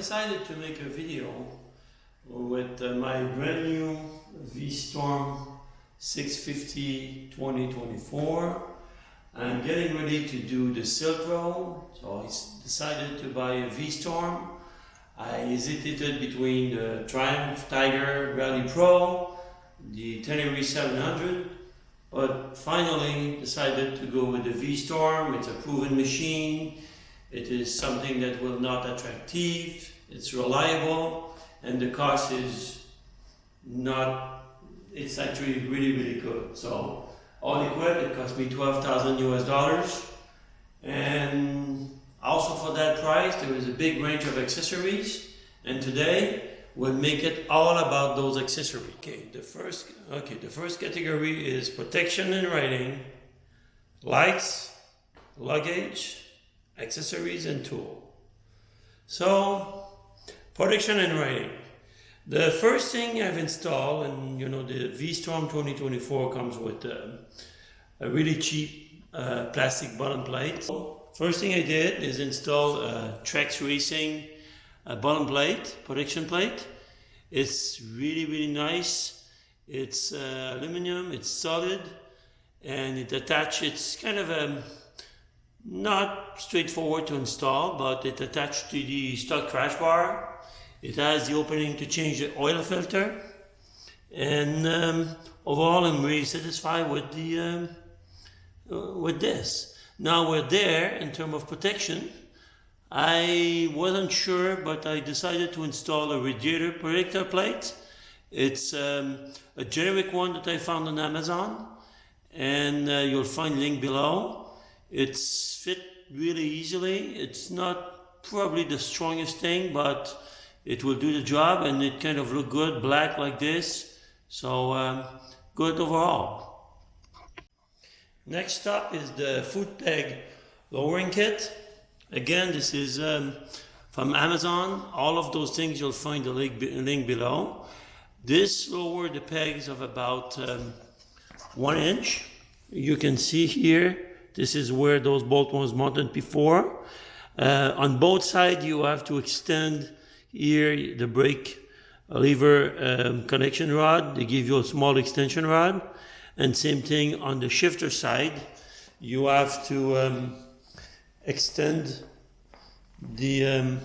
decided to make a video with my brand new Vstorm 650 2024. I'm getting ready to do the Silk Road, so I decided to buy a Vstorm. I hesitated between the Triumph Tiger Rally Pro, the Tenere 700, but finally decided to go with the Vstorm. It's a proven machine. It is something that will not attract thieves. It's reliable, and the cost is not. It's actually really good. So all equipped, it cost me $12,000 and also for that price there is a big range of accessories, and today we'll make it all about those accessories. The first category is protection and riding, lights, luggage, accessories and tool. So protection and riding. The first thing I've installed, and the Vstorm 2024 comes with a really cheap plastic bottom plate. First thing I did is install a Trex Racing bottom plate, protection plate. It's really nice. It's aluminum, it's solid, and it attaches. It's kind of not straightforward to install, but it attached to the stock crash bar. It has the opening to change the oil filter, and overall I'm really satisfied with the with this. Now we're there in terms of protection. I wasn't sure, but I decided to install a radiator protector plate. It's a generic one that I found on Amazon, and you'll find link below. It's fit really easily. It's not probably the strongest thing, but it will do the job, and it kind of look good, black like this. So good overall. Next up is the foot peg lowering kit. Again, this is from Amazon. All of those things you'll find the link below. This lower the pegs of about 1 inch. You can see here, this is where those bolt was mounted before. On both sides you have to extend here the brake lever connection rod. They give you a small extension rod, and same thing on the shifter side. You have to extend the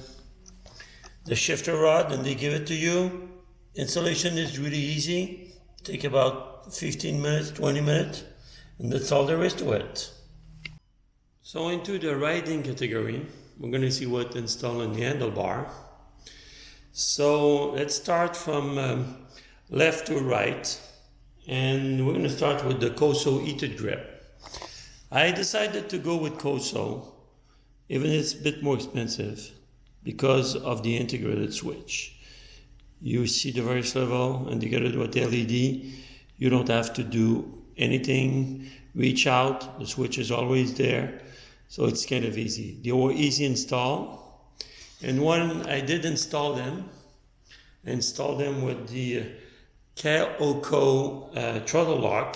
shifter rod, and they give it to you. Installation is really easy. Take about 15 minutes, 20 minutes, and that's all there is to it. So into the riding category, we're going to see what to install on the handlebar. So let's start from left to right, and we're going to start with the Koso heated grip. I decided to go with Koso, even if it's a bit more expensive, because of the integrated switch. You see the various level indicated with LED. You don't have to do anything, reach out, the switch is always there, so it's kind of easy. They were easy install. And when I did install them with the Kaoko throttle lock.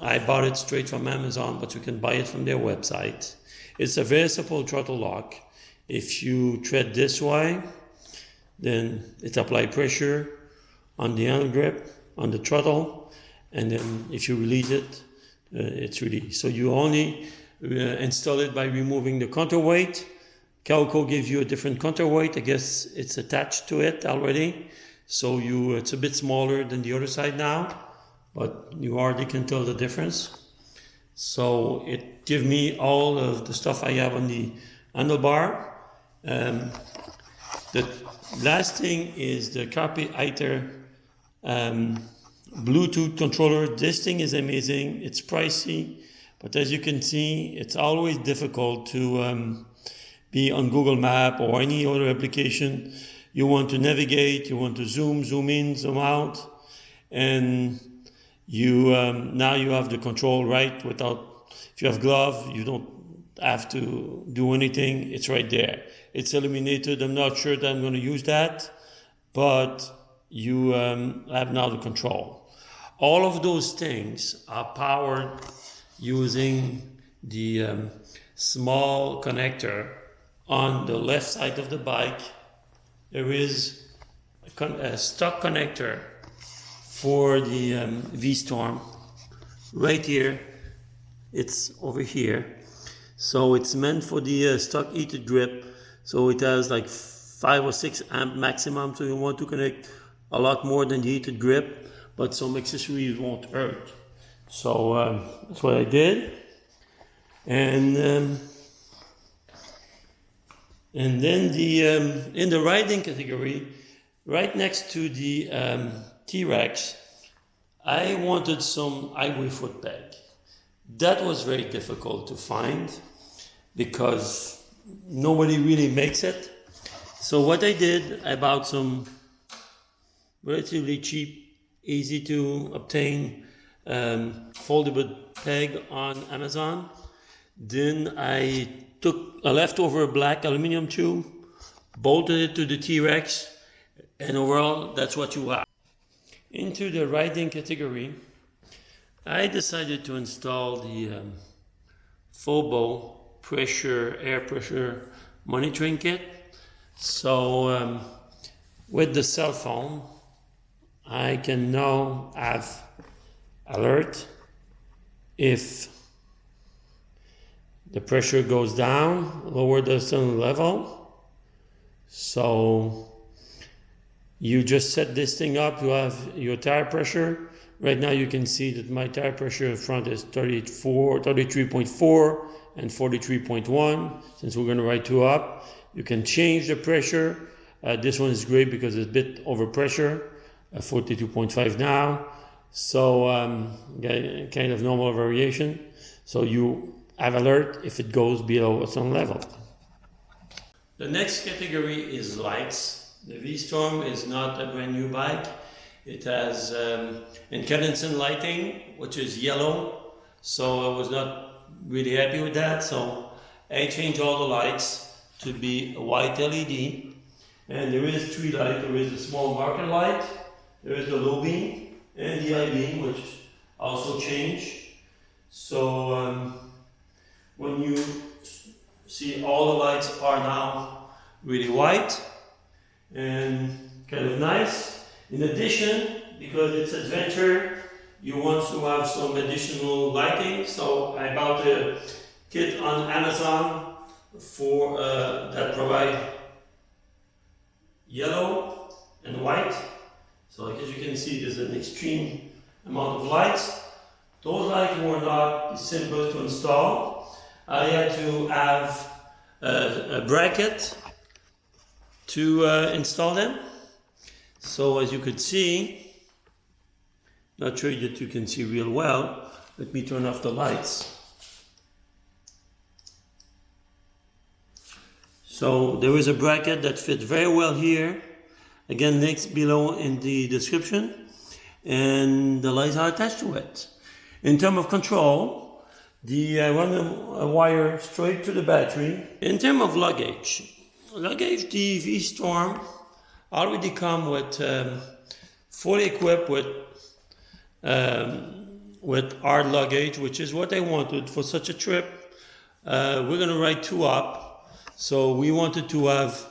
I bought it straight from Amazon, but you can buy it from their website. It's a very simple throttle lock. If you tread this way, then it applies pressure on the handle grip, on the throttle, and then if you release it, it's released. So you only install it by removing the counterweight. Kaoko gives you a different counterweight. I guess it's attached to it already. So it's a bit smaller than the other side now, but you already can tell the difference. So it gives me all of the stuff I have on the handlebar. The last thing is the Carpe Iter Bluetooth controller. This thing is amazing. It's pricey, but as you can see, it's always difficult to be on Google Map or any other application. You want to navigate, you want to zoom in, zoom out, and you now you have the control right without. If you have glove, you don't have to do anything. It's right there. It's illuminated. I'm not sure that I'm going to use that, but you have now the control. All of those things are powered using the small connector on the left side of the bike there is a stock connector for the Vstorm right here. It's over here, so it's meant for the stock heated grip. So it has like 5 or 6 amp maximum, so you want to connect a lot more than the heated grip, but some accessories won't hurt. So that's what I did. And then in the riding category, right next to the T-Rex, I wanted some highway foot peg. That was very difficult to find because nobody really makes it. So what I did, I bought some relatively cheap, easy to obtain foldable peg on Amazon. Then I took a leftover black aluminum tube, bolted it to the T-Rex, and overall that's what you have. Into the riding category, I decided to install the Fobo air pressure monitoring kit. So with the cell phone, I can now have alert if the pressure goes down, lower the cylinder level. So you just set this thing up, you have your tire pressure. Right now you can see that my tire pressure in front is 33.4 and 43.1. Since we're going to ride 2 up, you can change the pressure. This one is great because it's a bit over pressure, 42.5 now. So kind of normal variation. So you have alert if it goes below a certain level. The next category is lights. The Vstorm is not a brand new bike. It has incandescent lighting, which is yellow. So I was not really happy with that. So I changed all the lights to be a white LED. And there is 3 lights. There is a small marker light, there is the low beam, and the high beam, which also changed. So when you see, all the lights are now really white and kind of nice. In addition, because it's adventure, you want to have some additional lighting. So I bought a kit on Amazon for that provide yellow and white. So as you can see, there's an extreme amount of lights. Those lights were not simple to install. I had to have a bracket to install them. So as you could see, not sure that you can see real well. Let me turn off the lights. So there is a bracket that fits very well here. Again, links below in the description. And the lights are attached to it. In terms of control, I run a wire straight to the battery. In terms of luggage, the Vstorm already come with fully equipped with hard luggage, which is what I wanted for such a trip. We're gonna ride 2 up, so we wanted to have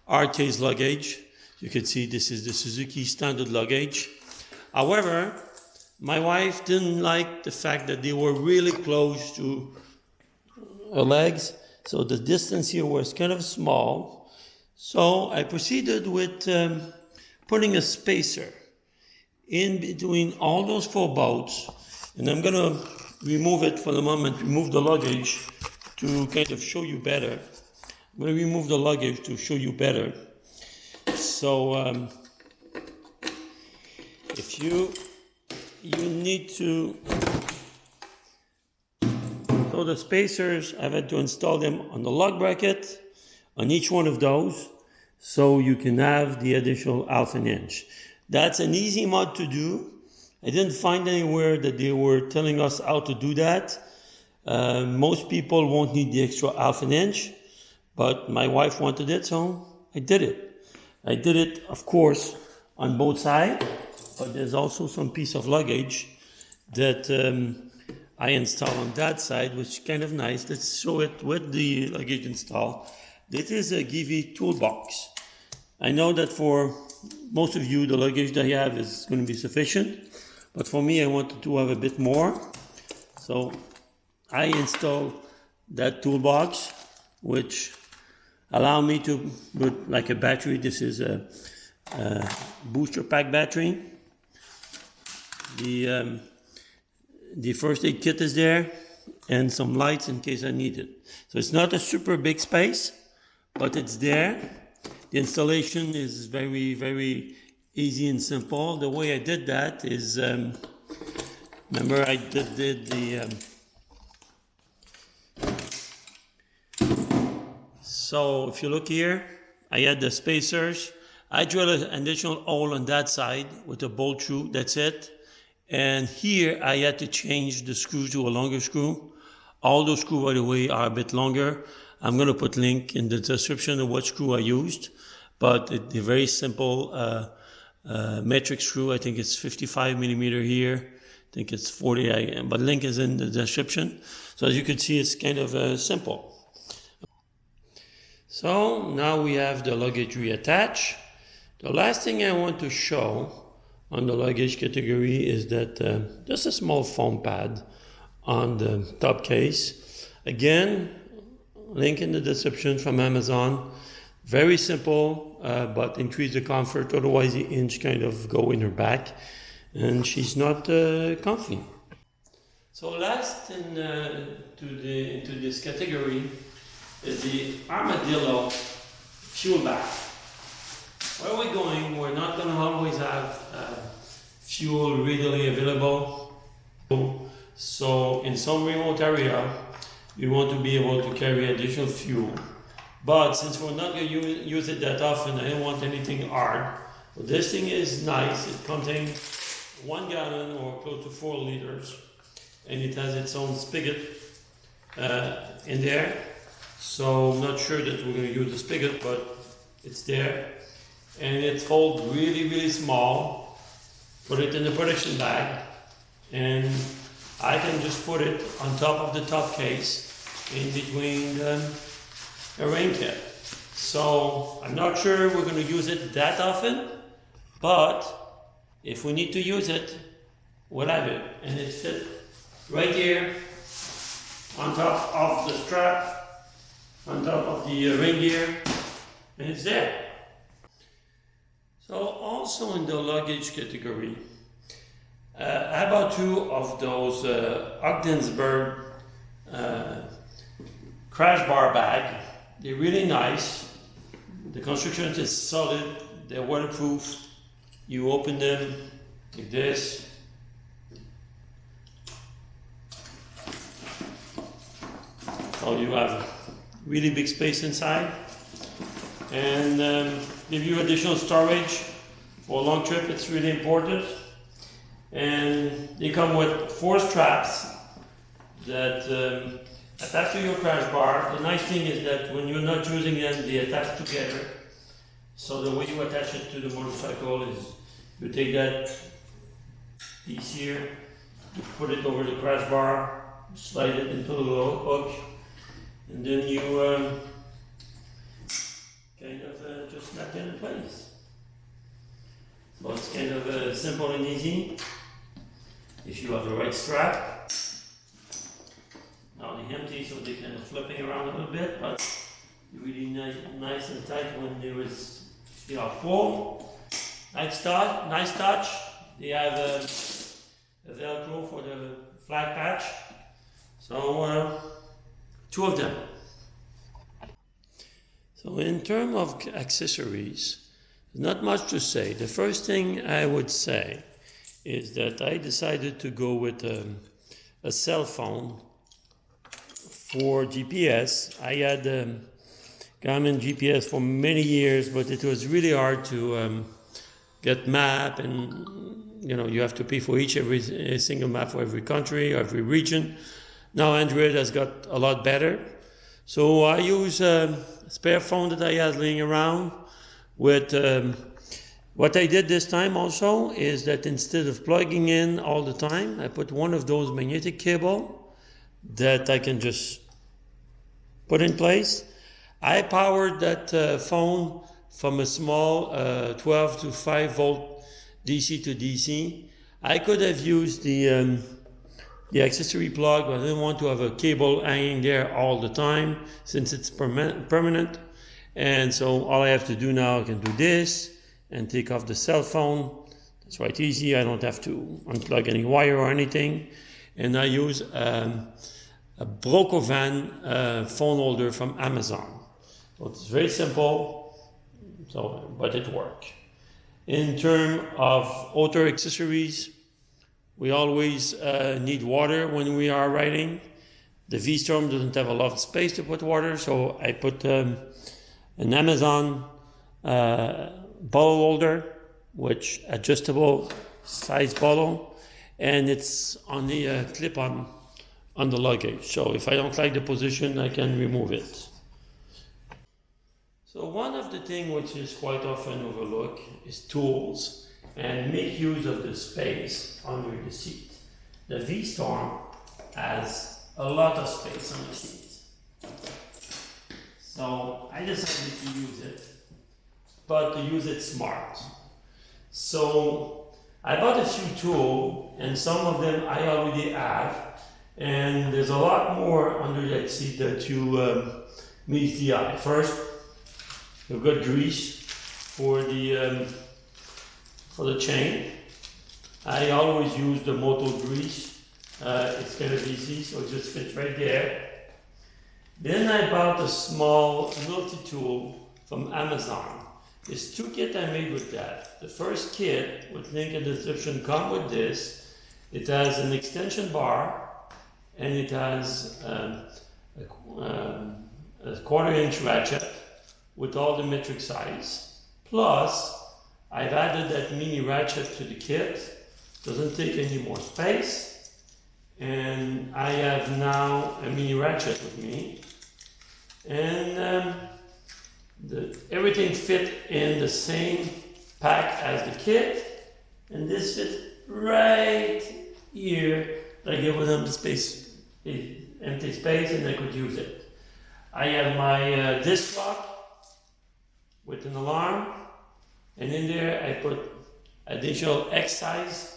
hard case luggage. You can see this is the Suzuki standard luggage. However, my wife didn't like the fact that they were really close to her legs, so the distance here was kind of small. So I proceeded with putting a spacer in between all those 4 bolts, and I'm gonna remove it for the moment, remove the luggage to kind of show you better. I'm gonna remove the luggage to show you better. So if you need to, so the spacers, I've had to install them on the lug bracket on each one of those, so you can have the additional 1/2 inch. That's an easy mod to do. I didn't find anywhere that they were telling us how to do that. Most people won't need the extra 1/2 inch, but my wife wanted it, so I did it. I did it, of course, on both sides, but there's also some piece of luggage that I installed on that side, which is kind of nice. Let's show it with the luggage installed. This is a Givi toolbox. I know that for most of you, the luggage that you have is going to be sufficient, but for me, I wanted to have a bit more. So I installed that toolbox, which allow me to put like a battery. This is a booster pack battery. The first aid kit is there, and some lights in case I need it. So it's not a super big space, but it's there. The installation is very, very easy and simple. The way I did that is, remember I did the, so if you look here, I had the spacers. I drilled an additional hole on that side with a bolt through, that's it. And here I had to change the screw to a longer screw. All those screws, by the way, are a bit longer. I'm going to put link in the description of what screw I used. But it's a very simple metric screw. I think it's 55 millimeter here. I think it's 40, but link is in the description. So as you can see, it's kind of simple. So now we have the luggage reattached. The last thing I want to show on the luggage category is that just a small foam pad on the top case. Again, link in the description from Amazon. Very simple, but increase the comfort. Otherwise, the hinge kind of go in her back, and she's not comfy. So last into this category is the Armadillo fuel bag. Where we're going, we're not going to always have fuel readily available. So in some remote area, you want to be able to carry additional fuel. But since we're not going to use it that often, I don't want anything hard. So this thing is nice. It contains 1 gallon or close to 4 liters. And it has its own spigot in there. So I'm not sure that we're going to use the spigot, but it's there. And it folds really, really small. Put it in the production bag. And I can just put it on top of the top case in between the rain kit. So I'm not sure we're going to use it that often, but if we need to use it, we'll have it. And it fits right here on top of the strap, on top of the rain gear, and it's there. So also in the luggage category, I bought 2 of those Ogdensburg crash bar bag. They're really nice. The construction is solid. They're waterproof. You open them like this. So you have really big space inside. And give you additional storage for a long trip. It's really important. And they come with 4 straps that attach to your crash bar. The nice thing is that when you're not using them, they attach together. So the way you attach it to the motorcycle is you take that piece here, you put it over the crash bar, slide it into the little hook, and then you kind of just snap it in place. So it's kind of simple and easy if you have the right strap. Now they're empty, so they're kind of flipping around a little bit, but really nice and tight when there is, full. Nice touch. They have a Velcro for the flag patch. So 2 of them. So in terms of accessories, not much to say. The first thing I would say is that I decided to go with a cell phone for GPS. I had Garmin GPS for many years, but it was really hard to get map, and you have to pay for every single map for every country, every region. Now Android has got a lot better. So I use a spare phone that I had laying around with what I did this time also is that instead of plugging in all the time, I put one of those magnetic cable that I can just put in place. I powered that phone from a small 12 to 5 volt DC to DC. I could have used the accessory plug, but I didn't want to have a cable hanging there all the time since it's permanent. And so all I have to do now, I can do this and take off the cell phone. It's quite easy. I don't have to unplug any wire or anything. And I use a Brokovan phone holder from Amazon. So it's very simple, but it works. In terms of outdoor accessories, we always need water when we are riding. The Vstorm doesn't have a lot of space to put water, so I put an Amazon bottle holder, which adjustable size bottle, and it's on the clip on the luggage. So if I don't like the position, I can remove it. So one of the things which is quite often overlooked is tools, and make use of the space under the seat. The Vstorm has a lot of space on the seat. So I decided to use it, but to use it smart. So I bought a few tools, and some of them I already have, and there's a lot more under that seat that you meet the eye. First, you've got grease for the chain. I always use the moto grease. It's kind of easy, so it just fits right there. Then I bought a small multi-tool from Amazon. There's two kits I made with that. The first kit, with link in the description, come with this. It has an extension bar, and it has a 1/4-inch ratchet with all the metric size. Plus, I've added that mini ratchet to the kit. Doesn't take any more space. And I have now a mini ratchet with me. And everything fit in the same pack as the kit. And this fits right here. Like it was empty space, and I could use it. I have my disc lock with an alarm, and in there I put additional X size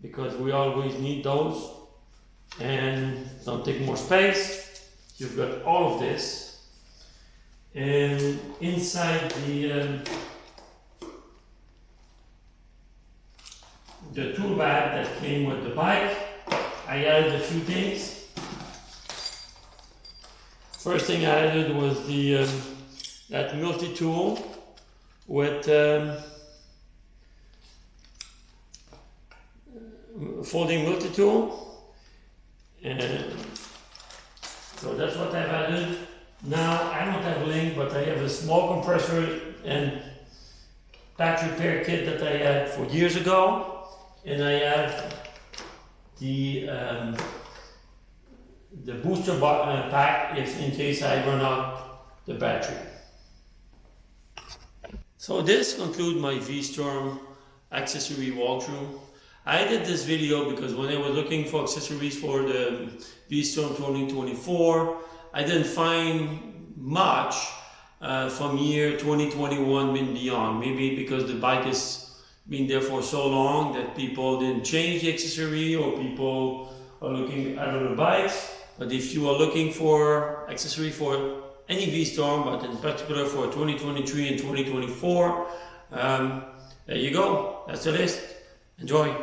because we always need those and don't take more space. You've got all of this, and inside the tool bag that came with the bike, I added a few things. First thing I added was that multi-tool with folding multi-tool, and so that's what I've added. Now I don't have a link, but I have a small compressor and patch repair kit that I had for years ago, and I have the booster pack if in case I run out the battery. So this concludes my Vstorm accessory walkthrough. I did this video because when I was looking for accessories for the Vstorm 2024, I didn't find much from year 2021 and beyond. Maybe because the bike has been there for so long that people didn't change the accessory, or people are looking at other bikes. But if you are looking for accessory for any Vstorm, but in particular for 2023 and 2024, there you go. That's the list. Enjoy.